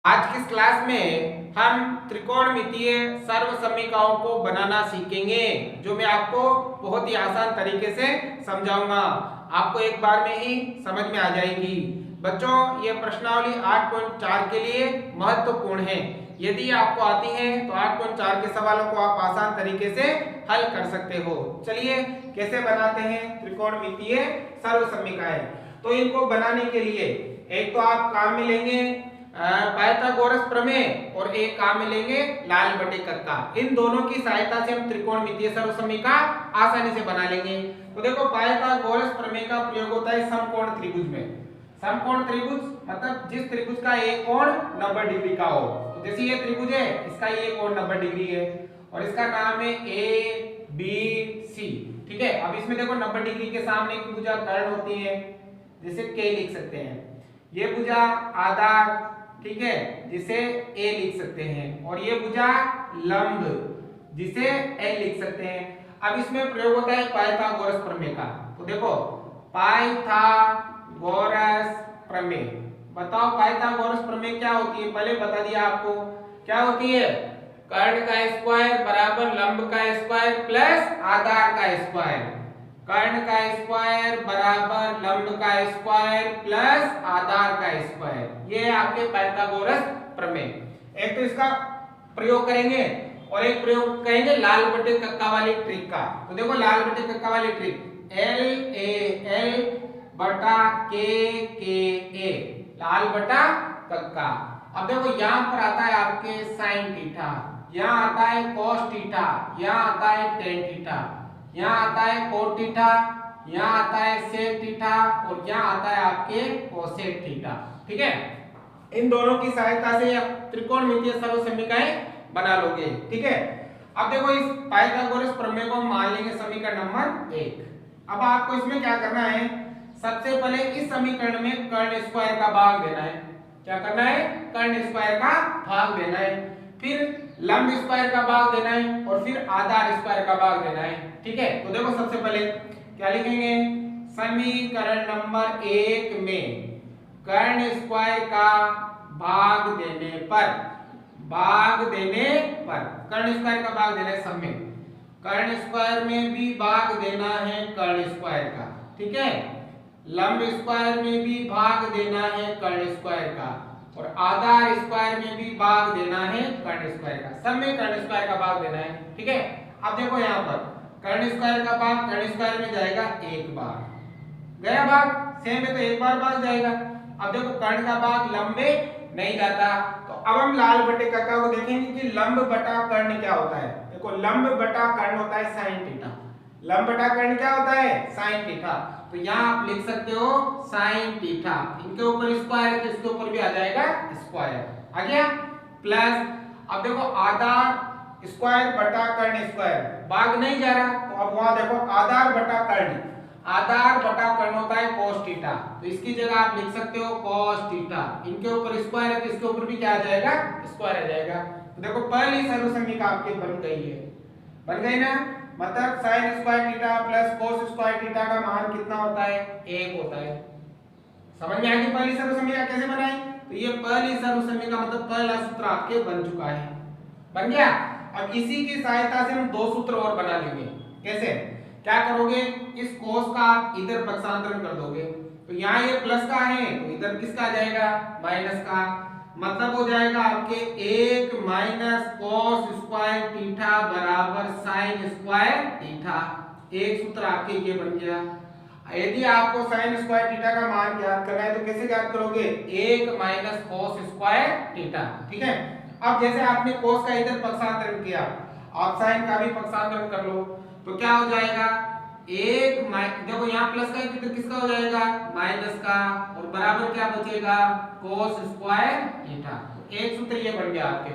आज की इस क्लास में हम त्रिकोणमितीय सर्वसमीकरणों को बनाना सीखेंगे, जो मैं आपको बहुत ही आसान तरीके से समझाऊंगा। आपको एक बार में ही समझ में आ जाएगी। बच्चों, ये प्रश्नावली 8.4 के लिए महत्वपूर्ण है। यदि आपको आती है तो 8.4 के सवालों को आप आसान तरीके से हल कर सकते हो। चलिए कैसे बनाते हैं त्रिकोणमितीय सर्वसमीकरण। तो इनको बनाने के लिए एक तो आप काम में लेंगे पाइथागोरस प्रमेय और एक काम में लेंगे लाल बटे कक्का। इन दोनों की सहायता से हम त्रिकोणमितीय सर्वसमीकरण आसानी से बना लेंगे। तो देखो, पाइथागोरस प्रमेय का प्रयोग होता है समकोण त्रिभुज में। समकोण त्रिभुज मतलब जिस त्रिभुज का एक कोण 90 डिग्री का हो। तो जैसे ये त्रिभुज है, इसका ये कोण 90 डिग्री है और इसका नाम है ए बी सी। ठीक है, अब इसमें देखो 90 डिग्री के सामने की भुजा कर्ण होती है, जिसे के लिख सकते हैं। ये भुजा आधार, ठीक है, जिसे ए लिख सकते हैं, और ये भुजा लंब, जिसे एल लिख सकते हैं। अब इसमें प्रयोग होता है पाइथागोरस प्रमेय का। तो देखो, पाइथागोरस प्रमेय, बताओ पाइथागोरस प्रमेय क्या होती है? पहले बता दिया आपको क्या होती है। कर्ण का स्क्वायर बराबर लंब का स्क्वायर प्लस आधार का स्क्वायर। कर्ण का स्क्वायर बराबर लंब का स्क्वायर प्लस आधार का स्क्वायर। ये आपके पाइथागोरस प्रमेय। एक तो इसका प्रयोग करेंगे और एक प्रयोग करेंगे लाल बटे कक्का वाली ट्रिक का। तो देखो, लाल बटे कक्का वाली ट्रिक, एल ए एल बटा के ए, लाल बटा कक्का। अब देखो, यहां पर आता है आपके साइन थीटा, यहां आता है कॉस थीटा, यहां आता है टेन थीटा, यहाँ आता है कोट थीटा, यहाँ आता है सेक थीटा और यहाँ आता है आपके कोसेक थीटा। ठीक है, इन दोनों की सहायता से आप त्रिकोणमितीय सर्वसमीकरण बना लोगे। ठीक है, अब देखो, इस पाइथागोरस प्रमेय को हम मान लेंगे समीकरण नंबर 1। अब आपको इसमें क्या करना है, सबसे पहले इस समीकरण में कर्ण स्क्वायर का भाग देना है। क्या करना है? कर्ण स्क्वायर का भाग देना है, फिर लंब स्क्वायर का भाग देना है और फिर आधार स्क्वायर का भाग देना है। ठीक है, तो देखो, सबसे पहले क्या लिखेंगे, समीकरण नंबर 1 में कर्ण स्क्वायर का भाग देने पर कर्ण स्क्वायर का भाग देना है सब में। कर्ण स्क्वायर में भी भाग देना है कर्ण स्क्वायर का, ठीक है, लंब स्क्वायर में भी भाग देना है कर्ण स्क्वायर का और आधार स्क्वायर में भी भाग देना है कर्ण स्क्वायर का। सब में कर्ण स्क्वायर का भाग देना है। ठीक है, अब देखो, यहाँ पर कर्ण स्क्वायर का भाग कर्ण स्क्वायर में जाएगा एक बार, गया भाग, सेम है तो एक बार भाग जाएगा। अब देखो, कर्ण का भाग लंब में नहीं जाता, तो अब हम लाल बटे कक्का को देखेंगे कि लंब बटा कर्ण क्या होता है। देखो, लंब बटा कर्ण होता है साइन थीटा। लंब बटा कर्ण क्या होता है? Sine theta. तो यहाँ आप लिख सकते हो साइन थीटा, इनके ऊपर स्क्वायर है तो इसके ऊपर भी आ जाएगा स्क्वायर, आ गया, प्लस अब देखो आधार स्क्वायर बटा कर्ण स्क्वायर, भाग नहीं जा रहा, तो अब वहां देखो आधार बटा कर्ण, आधार बटा कर्ण होता है cos थीटा, तो इसकी जगह आप लिख सकते हो cos थीटा, इनके ऊपर स्क्वायर है तो इसके ऊपर भी क्या आ जाएगा? स्क्वायर आ जाएगा। तो देखो, पहली सर्वसमीकरण आपके बन गई है, बन गई ना, मतलब sin square theta plus cos square theta का मान कितना होता है? 1 होता है। समझ में आ गई पहली सर्वसमीकरण कैसे बनाई? तो ये पहली सर्वसमीकरण मतलब पहला सूत्र आपके बन चुका है, बन गया। अब इसी की सहायता से हम दो सूत्र और बना लेंगे। कैसे? क्या करोगे, इस cos का आप इधर पक्षांतरण कर दोगे, तो यहाँ ये प्लस का है तो इधर किसका आ जाएगा? माइनस का, मतलब हो जाएगा आपके 1 माइनस cos स्क्वायर थीटा बराबर sin स्क्वायर थीटा। एक सूत्र आपके ये बन गया। यदि आपको sin स्क्वायर थीटा का मान ज्ञात करना है तो कैसे ज्ञात करोगे? 1 माइनस cos स्क्वायर थीटा। ठीक है, अब जैसे आपने cos का इधर पक्षांतरण किया, आप sin का भी पक्षांतरण कर लो, तो क्या हो जाएगा? 1 देखो, यहाँ प्लस का इधर किसका हो जाएगा? माइनस का, और बराबर क्या बचेगा? cos square theta. एक सूत्र ये बन गया आपके।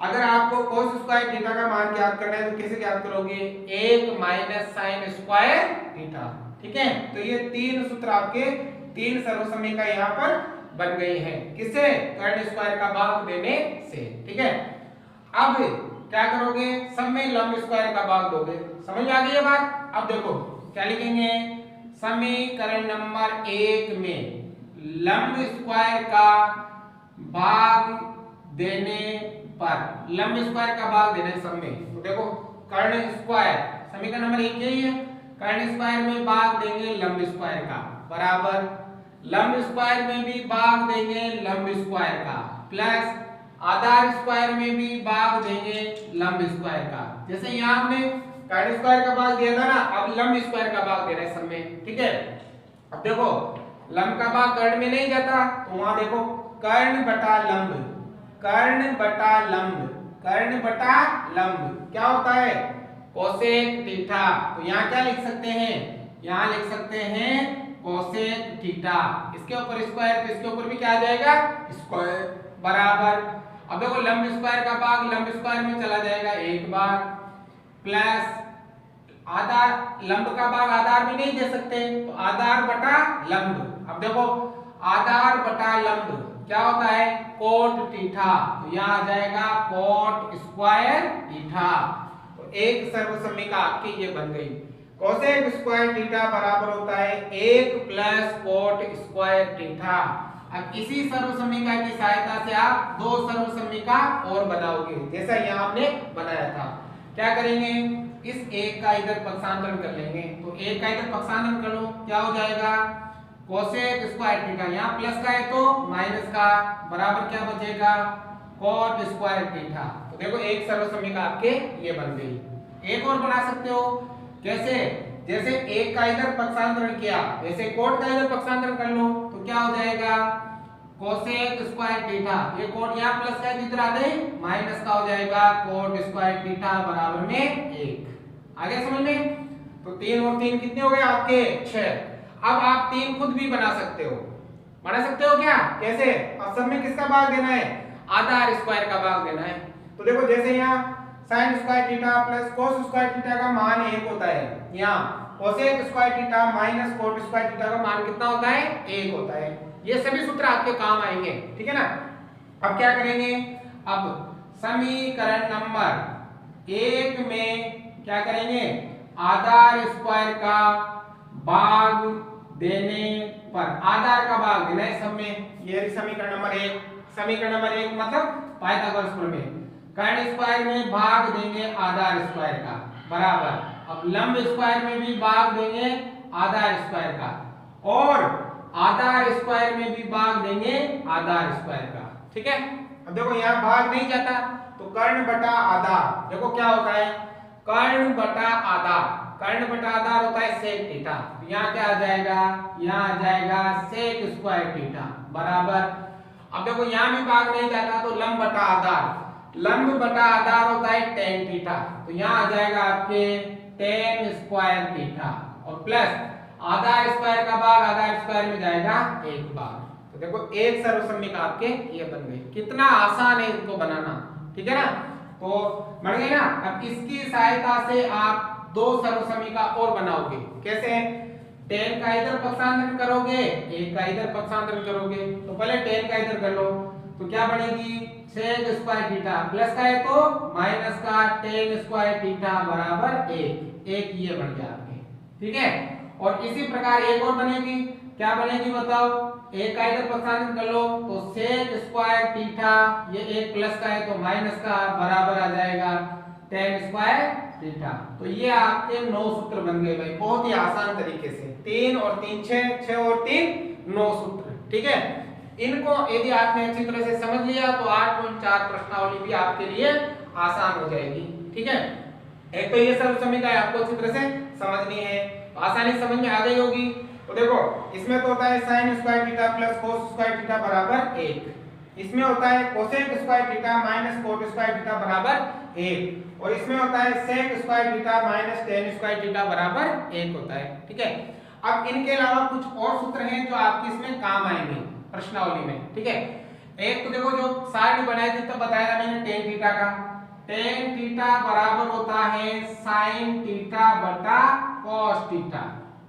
अगर आपको cos स्क्वायर थीटा का मान ज्ञात करना है तो कैसे ज्ञात करोगे? 1 माइनस sin स्क्वायर थीटा। ठीक है, तो ये तीन सूत्र आपके, तीन सर्वसमीकरण यहाँ पर बन गई है, किससे? कर्ण स्क्वायर का भाग देने से। ठीक है, अब क्या करोगे? सब में लंब स्क्वायर का भाग दोगे। समझ में आ गई ये बात? अब देखो क्या लिखेंगे, समीकरण नंबर 1 में लंब स्क्वायर का भाग देने पर, लंब स्क्वायर का भाग देने सब में, तो देखो कर्ण स्क्वायर समीकरण नंबर 1 यही है, कर्ण स्क्वायर में भाग देंगे लंब स्क्वायर का बराबर लंब स्क्वायर में भी भाग देंगे लंब स्क्वायर का प्लस आधार स्क्वायर में भी भाग देंगे लंब स्क्वायर का। जैसे यहाँ हमने कर्ण स्क्वायर का भाग दिया था ना, अब लंब स्क्वायर का भाग दे रहे हैं सब में, ठीक है। अब देखो लंब का भाग कर्ण में नहीं जाता, तो वहां देखो कर्ण बटा लंब, कर्ण बटा लंब, कर्ण बटा लंब क्या होता है कोसेक थीटा। तो यहाँ क्या लिख सकते हैं, यहाँ लिख सकते हैं कोसेक थीटा, इसके ऊपर स्क्वायर तो इसके ऊपर भी क्या आ जाएगा स्क्वायर बराबर। अब देखो लंब स्क्वायर का भाग लंब स्क्वायर में चला जाएगा एक बार प्लस आधार, लंब का भाग आधार में नहीं दे सकते तो आधार बटा लंब। अब देखो आधार बटा लंब क्या होता है कोट थीटा, तो यहाँ आ जाएगा कोट स्क्वायर थीटा। तो एक सर्वसम्मिका आपकी ये बन गई, कोसेक स्क्वायर थीटा बराबर होता है 1 प्लस कोट स्क्वायर थीटा। अब इसी सर्वसम्मिका की सहायता से आप दो सर्वसम्मिका और बनाओगे, जैसा यहाँ हमने बनाया था। क्या करेंगे, इस एक का इधर पक्षांतरण कर लेंगे, तो एक का इधर पक्षांतरण कर लो, क्या हो जाएगा कोसेक स्क्वायर थीटा, यहाँ प्लस का है तो माइनस का बराबर क्या बचेगा कोट स्क्वायर थीटा। तो देखो एक सर्वसम्मिका आपके ये बन गई। एक और बना सकते हो, कैसे, जैसे एक का इधर पक्षांतरण किया वैसे कोट का इधर पक्षांतरण कर लो, तो क्या हो जाएगा कोसेक स्क्वायर थीटा, ये कोट यहाँ प्लस का इधर आ गए माइनस का हो जाएगा कोट स्क्वायर थीटा बराबर में 1। आगे समझ में, तो 3 और 3 कितने हो गए आपके 6। अब आप 3 खुद भी बना सकते हो, बना सकते हो क्या, कैसे, अब सब में किसका भाग देना है आधार स्क्वायर का भाग देना है। तो देखो जैसे यहाँ sin square theta plus cos square theta का मान 1 होता है, यहाँ cosec square theta minus cot square theta का मान कितना होता है 1 होता है। ये सभी सूत्र आपके काम आएंगे, ठीक है ना। अब क्या करेंगे, अब समीकरण नंबर 1 में क्या करेंगे आधार स्क्वायर का भाग देने पर, आधार का भाग देना है सब में, ये समीकरण नंबर 1। समीकरण नंबर 1 मतलब पाइथागोरस प्रमेय, कर्ण स्क्वायर में भाग देंगे आधार स्क्वायर का बराबर, अब लंब स्क्वायर में भी भाग देंगे आधार स्क्वायर का और आधार स्क्वायर में भी भाग देंगे आधार स्क्वायर का, ठीक है। अब देखो यहाँ भाग नहीं जाता तो कर्ण बटा आधार, देखो क्या होता है कर्ण बटा आधार, कर्ण बटा आधार होता है सेक थीटा, यहाँ क्या आ जाएगा, यहाँ आ जाएगा सेक स्क्वायर थीटा बराबर। अब देखो यहाँ भी भाग नहीं जाता तो लंब बटा आधार, लंब बटा आधार होता है टेन थीटा, तो यहाँ आ जाएगा आपके टेन स्क्वायर थीटा और प्लस आधार स्क्वायर का भाग आधार स्क्वायर में जाएगा एक बार। तो देखो एक सर्वसम्मिका आपके ये बन गई, कितना आसान है इसको बनाना, ठीक है ना। तो बन गई ना। अब इसकी सहायता से आप दो सर्वसम्मिका और बनाओगे, कैसे, टेन का इधर पक्षांतरण करोगे एक का इधर पक्षांतरण करोगे, तो पहले टेन का इधर कर लो, तो क्या बनेगी सेक स्क्वायर थीटा प्लस का है तो माइनस का टेन स्क्वायर थीटा बराबर 1, ये बन गया आपके, ठीक है। और इसी प्रकार एक और बनेगी, क्या बनेगी बताओ, एक का इधर पक्षांतरण कर लो तो सेक स्क्वायर थीटा, ये एक प्लस का है तो माइनस का बराबर आ जाएगा टेन स्क्वायर थीटा। तो ये आपके 9 सूत्र बन गए भाई, बहुत ही आसान तरीके से, 3 और 3 6, 6 और 3 9 सूत्र, ठीक है। इनको यदि आपने अच्छी तरह से समझ लिया तो 8.4 प्रश्नावली भी आपके लिए आसान हो जाएगी, ठीक है। एक तो ये सर्वसम्मिका आपको अच्छी तरह से समझनी है, आसानी समझ में आ गई होगी। तो देखो इसमें तो होता है sin square theta plus cos square theta बराबर 1, इसमें होता है cosec square theta minus cot square theta बराबर 1 और इसमें होता है sec square theta minus tan square theta बराबर 1 होता है, ठीक है। अब इनके अलावा कुछ और सूत्र हैं जो आपके इसमें काम आएंगे प्रश्नावली में, ठीक है। एक तो देखो जो साइड बनाई थी तो बताया था मैंने टेन थीटा का, टेन थीटा बराबर होता है साइन थीटा बटा कॉस थीटा।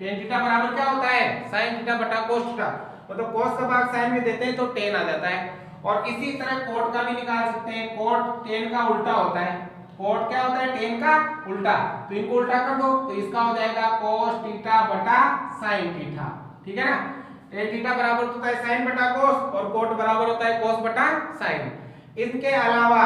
टेन थीटा बराबर क्या होता है साइन थीटा बटा कॉस थीटा, मतलब कॉस का भाग साइन में देते हैं तो टेन आ जाता है। और इसी तरह कोट का भी निकाल सकते हैं, कोट टेन का उल्टा होता है, कोट क्या होता है टेन का उल्टा, तो इनको उल्टा कर दो तो इसका हो जाएगा cos थीटा बटा sin थीटा, ठीक है ना। टेन थीटा बराबर होता है साइन बटा कोस और कोट बराबर होता है कोस बटा साइन। इसके अलावा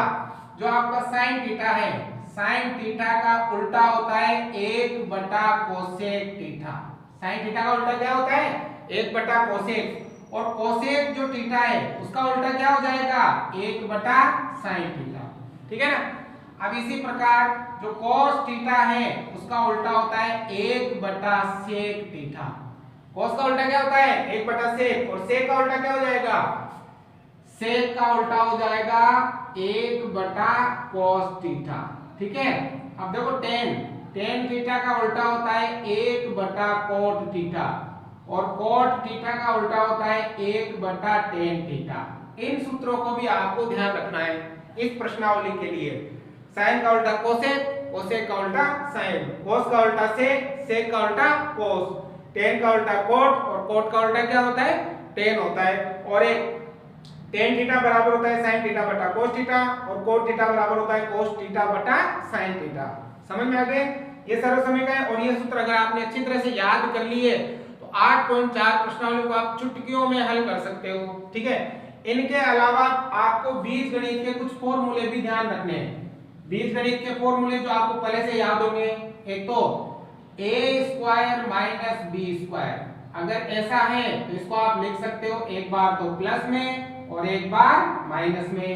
जो आपका साइन थीटा है, साइन थीटा का उल्टा होता है 1 बटा कोसेक थीटा। साइन थीटा का उल्टा क्या होता है? 1 बटा कोसेक, और कोसेक जो थीटा है उसका उल्टा क्या हो जाएगा? 1 बटा साइन थीटा। ठीक है ना। अब इसी प्रकार जो cos थीटा है उसका उल्टा होता है 1 बटा सेक थीटा। cos का उल्टा क्या होता है? 1 बटा सेक, और सेक का उल्टा क्या हो जाएगा? सेक का उल्टा हो जाएगा 1 बटा cos थीटा। ठीक है। अब देखो टेन थीटा का उल्टा होता है 1 बटा कोट थीटा, और कोट थीटा का उल्टा होता है 1 बटा टेन थीटा। इन सूत्रों को भी आपको ध्यान रखना है इस प्रश्नावली के लिए। साइन का उल्टा कोसेक, कोसेक का उल्टा साइन, कोस का उल्टा सेक का उल्टा कोस, टेन का उल्टा कोट, और कोट का उल्टा क्या होता है? टेन होता है। और एक टेन थीटा बराबर होता है साइन थीटा बटा कोस थीटा, और कोट थीटा बराबर होता है कोस थीटा बटा साइन थीटा। समझ में आ गए? ये सर्वसमय का है, और ये सूत्र अगर आपने अच्छी तरह से याद कर लिए तो 8.4 प्रश्नावली को आप चुटकियों में हल कर सकते हो। ठीक है। इनके अलावा आपको बीजगणित के कुछ फॉर्मूले भी ध्यान रखने हैं। बीजगणित के फॉर्मूले जो आपको पहले से याद होंगे, एक तो a² माइनस b²। अगर ऐसा है तो इसको आप लिख सकते हो एक बार तो प्लस में और एक बार माइनस में,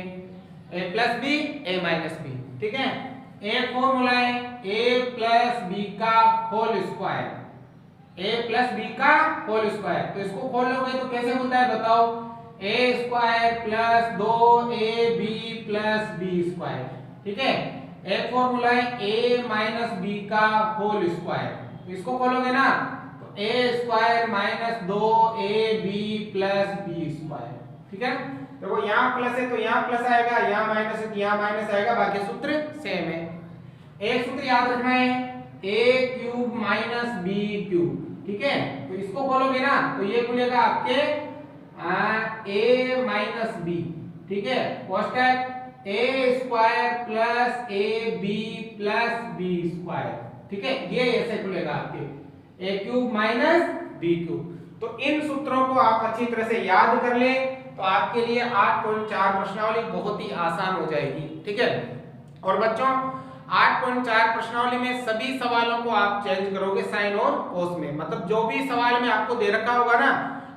a plus B a minus B. ठीक है। एक फॉर्मूला है a प्लस बी का whole square, a plus B का होल स्क्वायर। तो इसको खोलोगे तो कैसे होता है बताओ? a² plus 2ab plus b²। ठीक है। एक फॉर्मूला है a माइनस बी का होल स्क्वायर, तो इसको खोलोगे ना तो a² minus 2ab plus b²। ठीक है। देखो यहाँ प्लस है तो यहाँ प्लस आएगा, यहाँ माइनस है तो यहाँ माइनस आएगा, बाकी सूत्र सेम है। एक सूत्र याद रखना है a³ माइनस b³। ठीक है। तो इसको खोलोगे ना तो ये खुलेगा आपके a माइनस b। ठीक है। कोष्टक a² plus ab plus b²। ठीक है। ये ऐसे खुलेगा आपके a³ माइनस b³। तो इन सूत्रों को आप अच्छी तरह से याद कर ले तो आपके लिए 8.4 प्रश्नावली बहुत ही आसान हो जाएगी। ठीक है। और बच्चों 8.4 प्रश्नावली में सभी सवालों को आप चेंज करोगे साइन और कोस में। मतलब जो भी सवाल में आपको दे रखा होगा ना,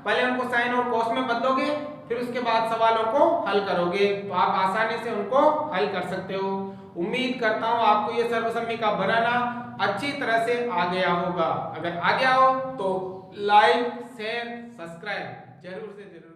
पहले उनको साइन और कोस में बदलोगे, फिर उसके बाद सवालों को हल करोगे, तो आप आसानी से उनको हल कर सकते हो। उम्मीद करता हूं आपको ये सर्वसम्मिका बनाना अच्छी तरह से आ गया होगा। अगर आ गया हो तो लाइक शेयर सब्सक्राइब जरूर से जरूर